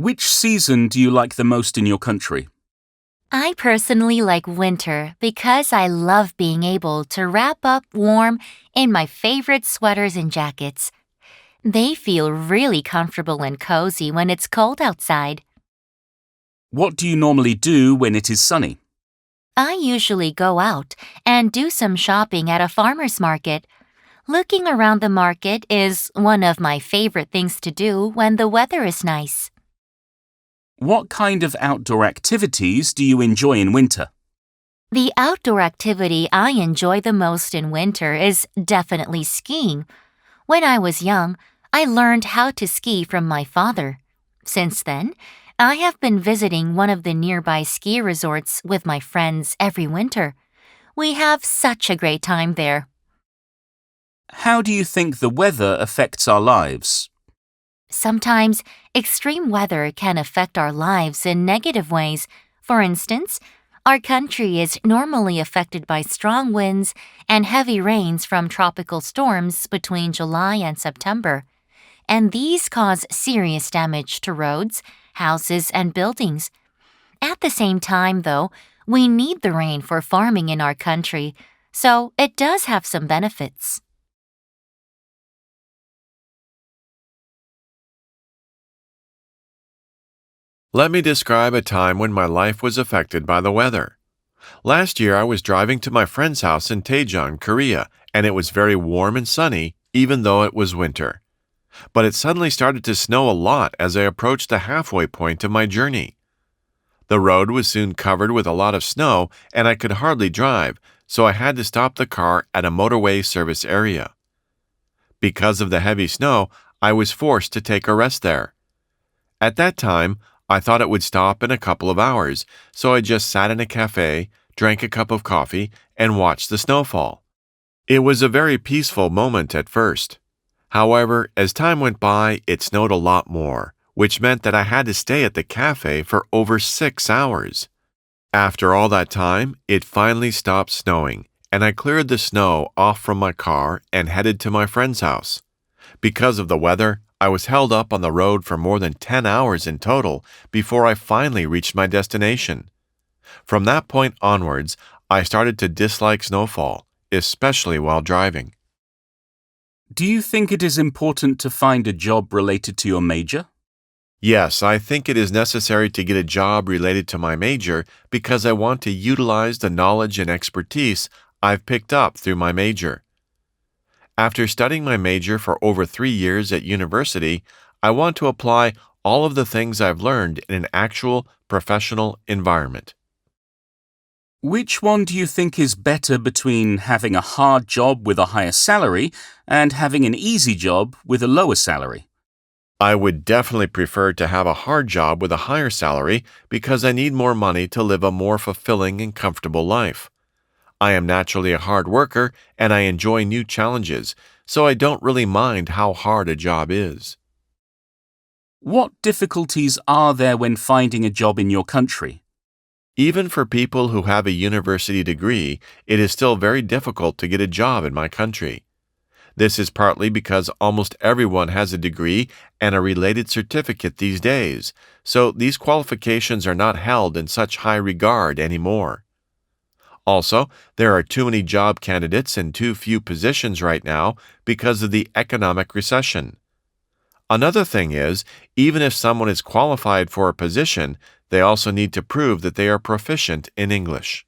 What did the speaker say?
Which season do you like the most in your country? I personally like winter because I love being able to wrap up warm in my favorite sweaters and jackets. They feel really comfortable and cozy when it's cold outside. What do you normally do when it is sunny? I usually go out and do some shopping at a farmer's market. Looking around the market is one of my favorite things to do when the weather is nice. What kind of outdoor activities do you enjoy in winter? The outdoor activity I enjoy the most in winter is definitely skiing. When I was young, I learned how to ski from my father. Since then, I have been visiting one of the nearby ski resorts with my friends every winter. We have such a great time there. How do you think the weather affects our lives? Sometimes, extreme weather can affect our lives in negative ways. For instance, our country is normally affected by strong winds and heavy rains from tropical storms between July and September, and these cause serious damage to roads, houses, and buildings. At the same time, though, we need the rain for farming in our country, so it does have some benefits. Let me describe a time when my life was affected by the weather. Last year, I was driving to my friend's house in Daejeon, Korea, and it was very warm and sunny, even though it was winter. But it suddenly started to snow a lot as I approached the halfway point of my journey. The road was soon covered with a lot of snow, and I could hardly drive, so I had to stop the car at a motorway service area. Because of the heavy snow, I was forced to take a rest there. At that time, I thought it would stop in a couple of hours, so I just sat in a cafe, drank a cup of coffee, and watched the snowfall. It was a very peaceful moment at first. However, as time went by, it snowed a lot more, which meant that I had to stay at the cafe for over 6 hours. After all that time, it finally stopped snowing, and I cleared the snow off from my car and headed to my friend's house. Because of the weather, I was held up on the road for more than 10 hours in total before I finally reached my destination. From that point onwards, I started to dislike snowfall, especially while driving. Do you think it is important to find a job related to your major? Yes, I think it is necessary to get a job related to my major because I want to utilize the knowledge and expertise I've picked up through my major. After studying my major for over 3 years at university, I want to apply all of the things I've learned in an actual professional environment. Which one do you think is better between having a hard job with a higher salary and having an easy job with a lower salary? I would definitely prefer to have a hard job with a higher salary because I need more money to live a more fulfilling and comfortable life. I am naturally a hard worker and I enjoy new challenges, so I don't really mind how hard a job is. What difficulties are there when finding a job in your country? Even for people who have a university degree, it is still very difficult to get a job in my country. This is partly because almost everyone has a degree and a related certificate these days, so these qualifications are not held in such high regard anymore. Also, there are too many job candidates and too few positions right now because of the economic recession. Another thing is, even if someone is qualified for a position, they also need to prove that they are proficient in English.